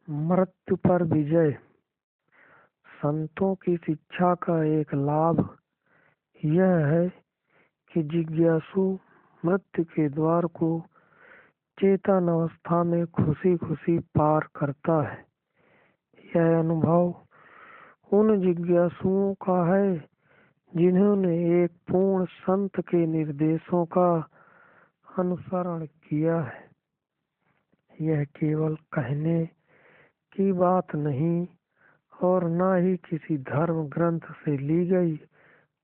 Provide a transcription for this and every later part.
मृत्यु पर विजय। संतों की शिक्षा का एक लाभ यह है कि जिज्ञासु मृत्यु के द्वार को चेतन अवस्था में खुशी खुशी पार करता है। यह अनुभव उन जिज्ञासुओं का है जिन्होंने एक पूर्ण संत के निर्देशों का अनुसरण किया है। यह केवल कहने की बात नहीं और न ही किसी धर्म ग्रंथ से ली गई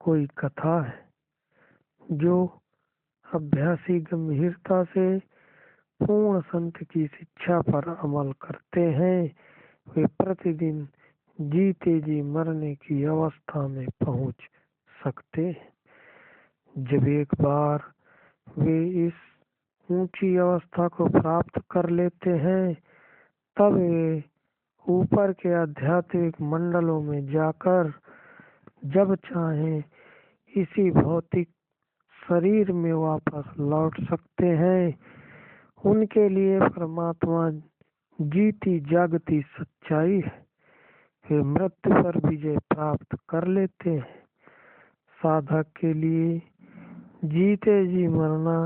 कोई कथा है। जो अभ्यासी गंभीरता से पूर्ण संत की शिक्षा पर अमल करते हैं वे प्रतिदिन जीते जी मरने की अवस्था में पहुंच सकते हैं। जब एक बार वे इस ऊंची अवस्था को प्राप्त कर लेते हैं तब वे ऊपर के आध्यात्मिक मंडलों में जाकर जब चाहें इसी भौतिक शरीर में वापस लौट सकते हैं। उनके लिए परमात्मा जीती जागती सच्चाई है। वे मृत्यु पर विजय प्राप्त कर लेते हैं। साधक के लिए जीते जी मरना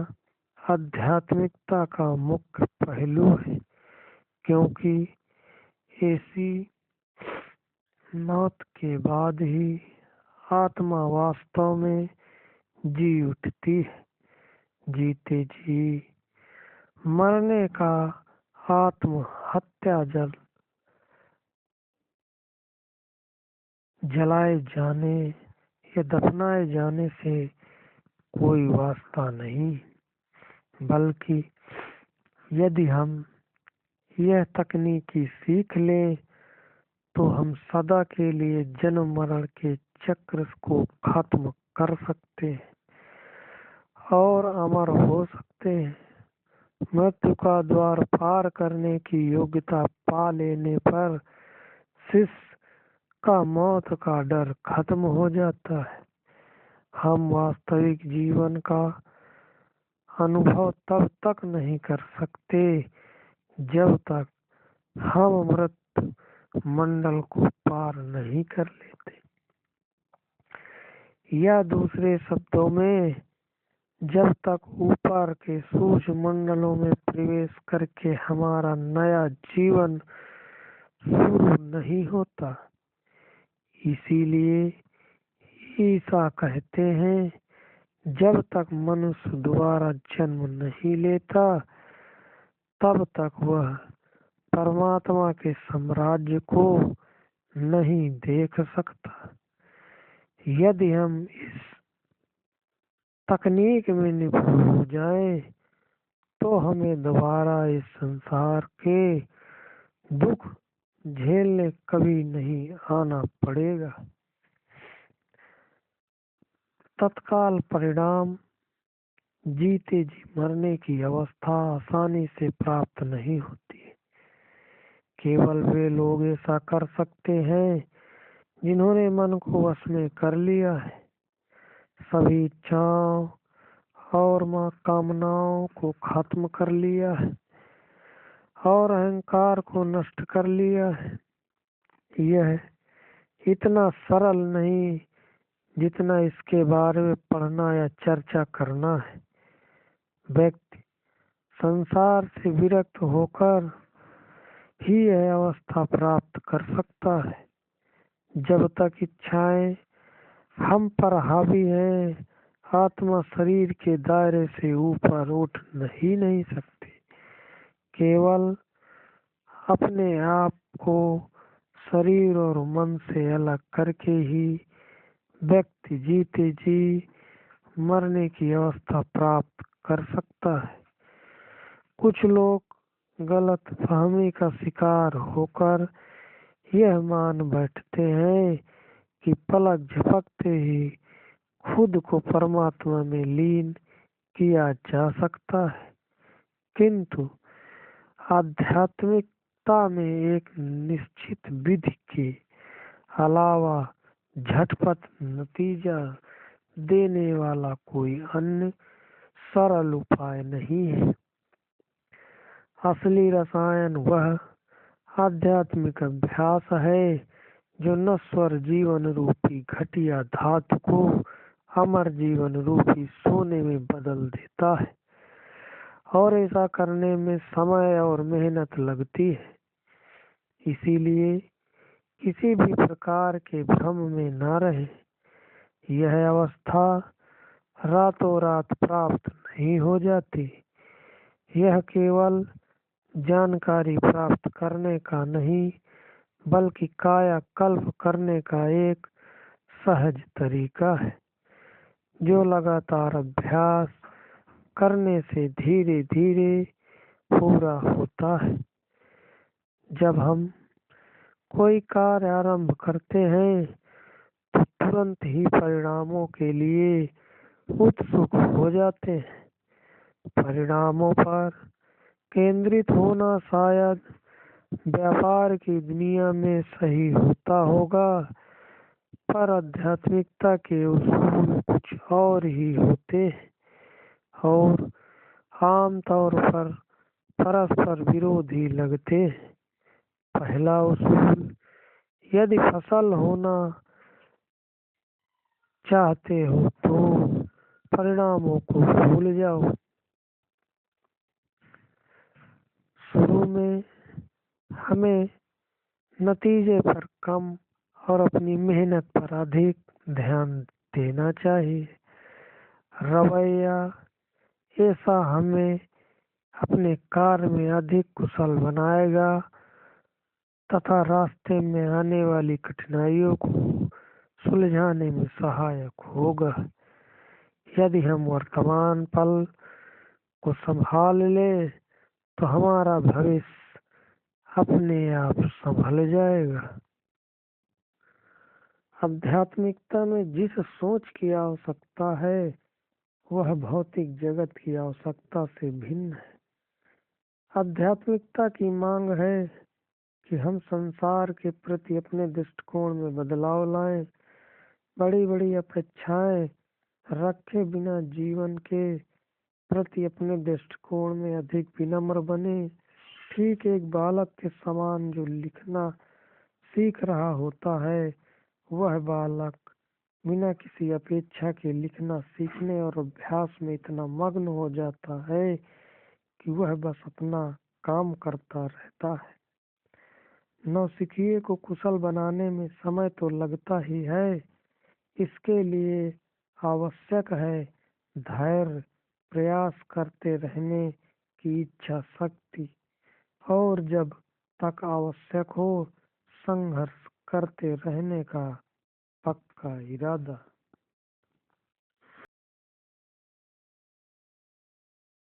आध्यात्मिकता का मुख्य पहलू है, क्योंकि ऐसी मौत के बाद ही आत्मा वास्तव में जी उठती है। जीते जी मरने का आत्म हत्या जलाए जाने या दफनाए जाने से कोई वास्ता नहीं, बल्कि यदि हम यह तकनीकी सीख लें तो हम सदा के लिए जन्म मरण के चक्र को खत्म कर सकते हैं और अमर हो सकते हैं। मृत्यु का द्वार पार करने की योग्यता पा लेने पर शिष्य का मौत का डर खत्म हो जाता है। हम वास्तविक जीवन का अनुभव तब तक नहीं कर सकते जब तक हम मृत्यु मंडल को पार नहीं कर लेते। या दूसरे शब्दों में, जब तक ऊपर के सूक्ष्म मंडलों में प्रवेश करके हमारा नया जीवन शुरू नहीं होता। इसीलिए ईसा कहते हैं, जब तक मनुष्य दोबारा जन्म नहीं लेता तब तक वह परमात्मा के साम्राज्य को नहीं देख सकता। यदि हम इस तकनीक में निपुण हो जाएं, तो हमें दोबारा इस संसार के दुख झेलने कभी नहीं आना पड़ेगा। तत्काल परिणाम जीते जी मरने की अवस्था आसानी से प्राप्त नहीं होती। केवल वे लोग ऐसा कर सकते हैं जिन्होंने मन को वश में कर लिया है, सभी इच्छाओं और कामनाओं को खत्म कर लिया है और अहंकार को नष्ट कर लिया है। यह इतना सरल नहीं जितना इसके बारे में पढ़ना या चर्चा करना है। व्यक्ति संसार से विरक्त होकर ही यह अवस्था प्राप्त कर सकता है। जब तक इच्छाएं हम पर हावी हैं, आत्मा शरीर के दायरे से ऊपर उठ नहीं सकती। केवल अपने आप को शरीर और मन से अलग करके ही व्यक्ति जीते जी मरने की अवस्था प्राप्त कर सकता है। कुछ लोग गलत फहमी का शिकार होकर यह मान बैठते हैं कि पलक झपकते ही खुद को परमात्मा में लीन किया जा सकता है, किंतु आध्यात्मिकता में एक निश्चित विधि के अलावा झटपट नतीजा देने वाला कोई अन्य सरल उपाय नहीं है। असली रसायन वह आध्यात्मिक अभ्यास है जो नश्वर जीवन रूपी घटिया धातु को अमर जीवन रूपी सोने में बदल देता है। और ऐसा करने में समय और मेहनत लगती है। इसीलिए किसी भी प्रकार के भ्रम में न रहे। यह अवस्था रातों रात प्राप्त नहीं हो जाती। यह केवल जानकारी प्राप्त करने का नहीं बल्कि कायाकल्प करने का एक सहज तरीका है जो लगातार अभ्यास करने से धीरे धीरे पूरा होता है। जब हम कोई कार्य आरंभ करते हैं तो तुरंत ही परिणामों के लिए उत्सुक हो जाते हैं। परिणामों पर केंद्रित होना शायद व्यापार की दुनिया में सही होता होगा, पर आध्यात्मिकता के उसूल कुछ और ही होते हैं और आमतौर पर परस्पर विरोधी लगते हैं। पहला उसूल, यदि फसल होना चाहते हो तो परिणामों को भूल जाओ। शुरू में हमें नतीजे पर कम और अपनी मेहनत पर अधिक ध्यान देना चाहिए। रवैया ऐसा हमें अपने कार्य में अधिक कुशल बनाएगा तथा रास्ते में आने वाली कठिनाइयों को सुलझाने में सहायक होगा। यदि हम वर्तमान पल को संभाल लें तो हमारा भविष्य अपने आप संभल जाएगा। आध्यात्मिकता में जिस सोच की आवश्यकता है वह भौतिक जगत की आवश्यकता से भिन्न है। आध्यात्मिकता की मांग है कि हम संसार के प्रति अपने दृष्टिकोण में बदलाव लाएं, बड़ी बड़ी अपेक्षाएं रखे बिना जीवन के प्रति अपने दृष्टिकोण में अधिक विनम्र बने। ठीक एक बालक के समान जो लिखना सीख रहा होता है, वह बालक बिना किसी अपेक्षा के लिखना सीखने और अभ्यास में इतना मग्न हो जाता है कि वह बस अपना काम करता रहता है। नौसिखिए को कुशल बनाने में समय तो लगता ही है। इसके लिए आवश्यक है धैर्य, प्रयास करते रहने की इच्छा शक्ति और जब तक आवश्यक हो संघर्ष करते रहने का पक्का इरादा।